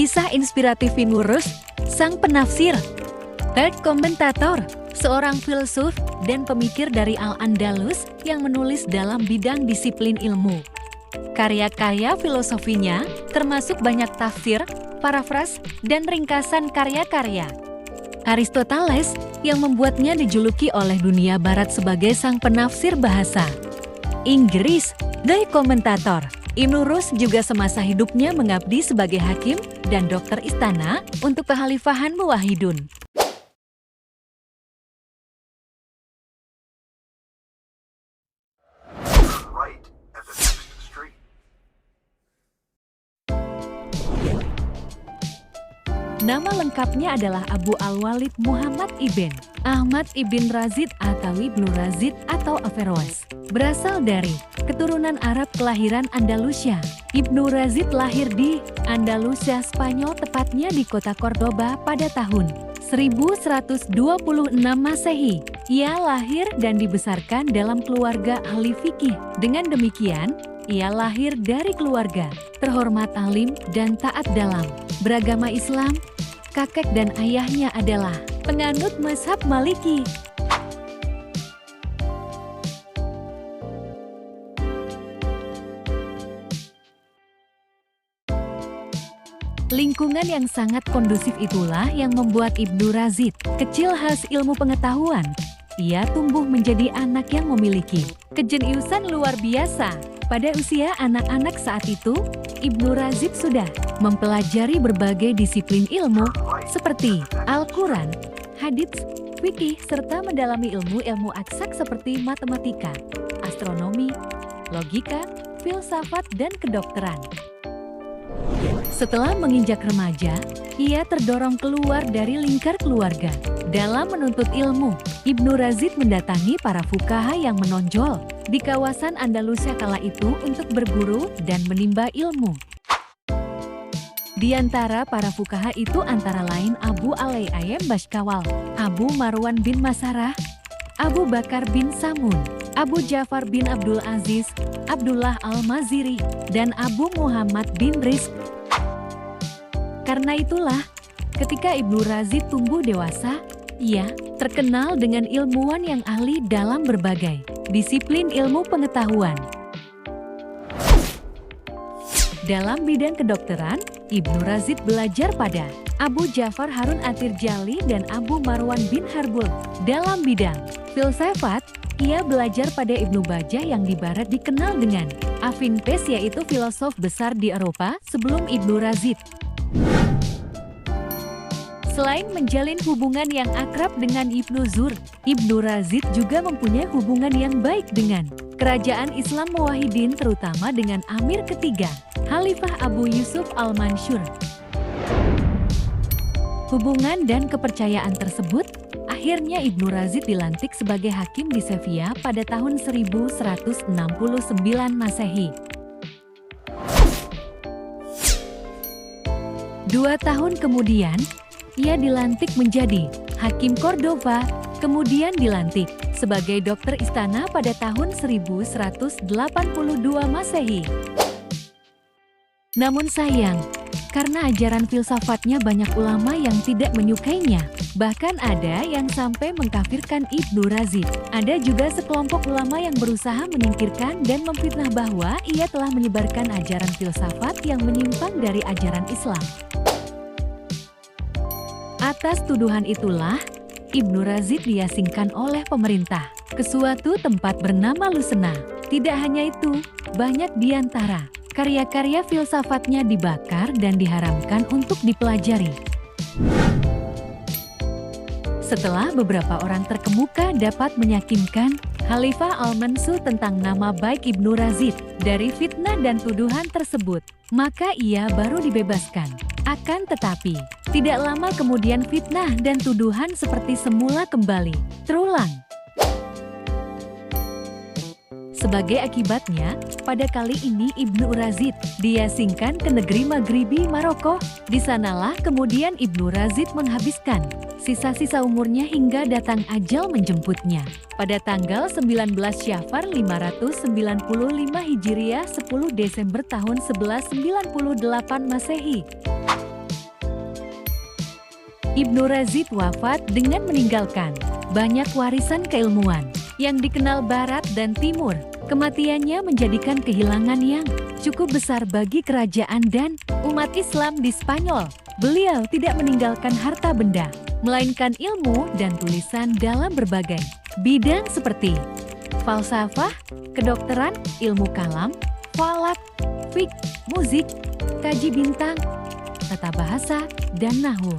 Kisah inspiratif Ibnu Rushd, sang penafsir. Third komentator, seorang filsuf dan pemikir dari Al-Andalus yang menulis dalam bidang disiplin ilmu. Karya-karya filosofinya termasuk banyak tafsir, parafras, dan ringkasan karya-karya. Aristoteles yang membuatnya dijuluki oleh dunia barat sebagai sang penafsir bahasa Inggris, the komentator. Ibnu Rushd juga semasa hidupnya mengabdi sebagai hakim dan dokter istana untuk kekhalifahan Muwahhidun. Nama lengkapnya adalah Abu Al-Walid Muhammad ibn Ahmad ibn Razid atau Ibnu Razid atau Averroes. Berasal dari keturunan Arab kelahiran Andalusia. Ibnu Razid lahir di Andalusia, Spanyol, tepatnya di kota Cordoba pada tahun 1126 Masehi. Ia lahir dan dibesarkan dalam keluarga ahli fikih. Dengan demikian, ia lahir dari keluarga terhormat, alim, dan taat dalam beragama Islam. Kakek dan ayahnya adalah penganut mazhab Maliki. Lingkungan yang sangat kondusif itulah yang membuat Ibnu Razid kecil khas ilmu pengetahuan. Ia tumbuh menjadi anak yang memiliki kejeniusan luar biasa. Pada usia anak-anak saat itu, Ibnu Razid sudah mempelajari berbagai disiplin ilmu seperti Al-Quran, hadits, fikih, serta mendalami ilmu-ilmu aksak seperti matematika, astronomi, logika, filsafat, dan kedokteran. Setelah menginjak remaja, ia terdorong keluar dari lingkar keluarga. Dalam menuntut ilmu, Ibnu Razid mendatangi para fuqaha yang menonjol di kawasan Andalusia kala itu untuk berguru dan menimba ilmu. Di antara para fuqaha itu antara lain Abu Al-Ayyam Bashkawal, Abu Marwan bin Masarah, Abu Bakar bin Samun, Abu Ja'far bin Abdul Aziz, Abdullah Al-Maziri, dan Abu Muhammad bin Rizq. Karena itulah, ketika Ibnu Razid tumbuh dewasa, ia terkenal dengan ilmuwan yang ahli dalam berbagai disiplin ilmu pengetahuan. Dalam bidang kedokteran, Ibnu Razid belajar pada Abu Ja'far Harun At-Tirjali dan Abu Marwan bin Harbul. Dalam bidang filsafat, ia belajar pada Ibnu Bajjah yang di barat dikenal dengan Avicenna, yaitu filosof besar di Eropa sebelum Ibnu Razid. Selain menjalin hubungan yang akrab dengan Ibnu Zur, Ibnu Razid juga mempunyai hubungan yang baik dengan kerajaan Islam Muwahhidin, terutama dengan Amir ketiga, Khalifah Abu Yusuf Al-Mansur. Hubungan dan kepercayaan tersebut, akhirnya Ibnu Razid dilantik sebagai hakim di Sevilla pada tahun 1169 Masehi. 2 tahun kemudian, ia dilantik menjadi hakim Cordova, kemudian dilantik sebagai dokter istana pada tahun 1182 Masehi. Namun sayang, karena ajaran filsafatnya banyak ulama yang tidak menyukainya, bahkan ada yang sampai mengkafirkan Ibnu Razid. Ada juga sekelompok ulama yang berusaha menyingkirkan dan memfitnah bahwa ia telah menyebarkan ajaran filsafat yang menyimpang dari ajaran Islam. Atas tuduhan itulah, Ibnu Razid diasingkan oleh pemerintah ke suatu tempat bernama Lusena. Tidak hanya itu, banyak di antara karya-karya filsafatnya dibakar dan diharamkan untuk dipelajari. Setelah beberapa orang terkemuka dapat meyakinkan Khalifah Al-Mansur tentang nama baik Ibnu Razid dari fitnah dan tuduhan tersebut, maka ia baru dibebaskan. Akan tetapi, tidak lama kemudian fitnah dan tuduhan seperti semula kembali terulang. Sebagai akibatnya, pada kali ini Ibnu Razid diasingkan ke negeri Maghribi Maroko. Di sanalah kemudian Ibnu Razid menghabiskan sisa-sisa umurnya hingga datang ajal menjemputnya. Pada tanggal 19 Syafar 595 Hijriah 10 Desember tahun 1198 Masehi. Ibnu Razid wafat dengan meninggalkan banyak warisan keilmuan yang dikenal Barat dan Timur. Kematiannya menjadikan kehilangan yang cukup besar bagi kerajaan dan umat Islam di Spanyol. Beliau tidak meninggalkan harta benda, melainkan ilmu dan tulisan dalam berbagai bidang seperti falsafah, kedokteran, ilmu kalam, falak, fiqh, musik, kaji bintang, tata bahasa, dan nahwu.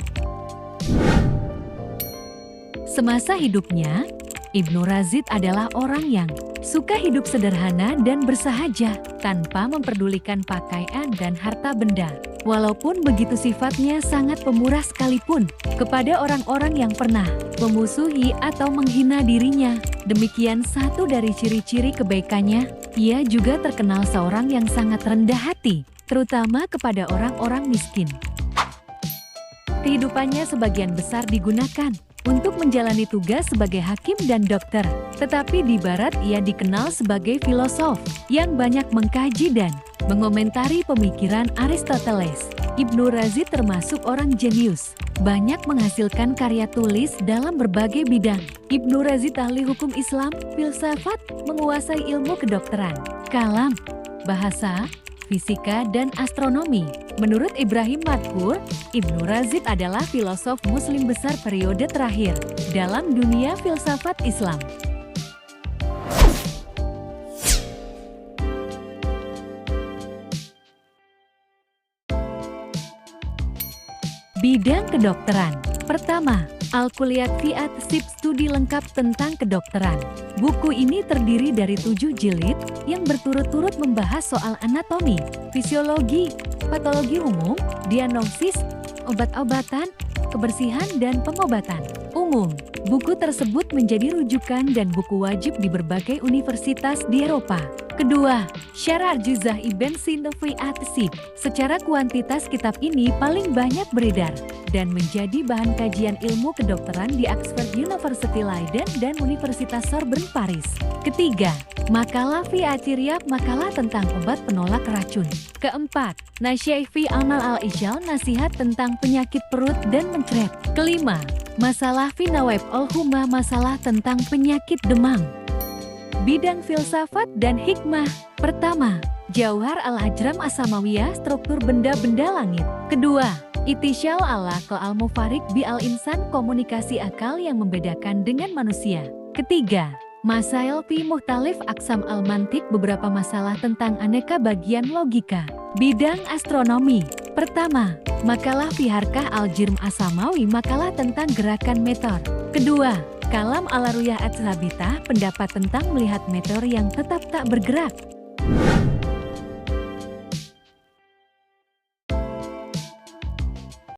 Semasa hidupnya, Ibnu Razid adalah orang yang suka hidup sederhana dan bersahaja, tanpa memperdulikan pakaian dan harta benda. Walaupun begitu sifatnya sangat pemurah sekalipun kepada orang-orang yang pernah memusuhi atau menghina dirinya. Demikian satu dari ciri-ciri kebaikannya. Ia juga terkenal seorang yang sangat rendah hati, terutama kepada orang-orang miskin. Kehidupannya sebagian besar digunakan untuk menjalani tugas sebagai hakim dan dokter. Tetapi di Barat ia dikenal sebagai filosof yang banyak mengkaji dan mengomentari pemikiran Aristoteles. Ibnu Razid termasuk orang jenius, banyak menghasilkan karya tulis dalam berbagai bidang. Ibnu Razid ahli hukum Islam, filsafat, menguasai ilmu kedokteran, kalam, bahasa, fisika, dan astronomi. Menurut Ibrahim Madkur, Ibnu Razid adalah filosof muslim besar periode terakhir dalam dunia filsafat Islam. Bidang kedokteran. Pertama, Al-Kulliyat fi At-Sib, studi lengkap tentang kedokteran. Buku ini terdiri dari 7 jilid yang berturut-turut membahas soal anatomi, fisiologi, patologi umum, diagnosis, obat-obatan, kebersihan, dan pengobatan umum. Buku tersebut menjadi rujukan dan buku wajib di berbagai universitas di Eropa. Kedua, Syarah Juzah Ibn Sina fi At-Sib. Secara kuantitas kitab ini paling banyak beredar dan menjadi bahan kajian ilmu kedokteran di Oxford University Leiden dan Universitas Sorbonne Paris. Ketiga, Makalah fi At-Tiryaq, makalah tentang obat penolak racun. Keempat, Nasyaih fi Amal al-Ishal, nasihat tentang penyakit perut dan mencret. Kelima, Masalah fi Nawaib al-Humma, masalah tentang penyakit demam. Bidang filsafat dan hikmah. Pertama, Jauhar al-Ajram as-Samawiyah, struktur benda-benda langit. Kedua, Itisyal al-Aql al-Mufarik bi al-Insan, komunikasi akal yang membedakan dengan manusia. Ketiga, Masail fi Muhtalif Aqsam al-Mantiq, beberapa masalah tentang aneka bagian logika. Bidang astronomi. Pertama, Makalah fi Harkah al-Jirm as-Samawi, makalah tentang gerakan meteor. Kedua, Kalam ala Ruyah at-Sabitah, pendapat tentang melihat meteor yang tetap tak bergerak.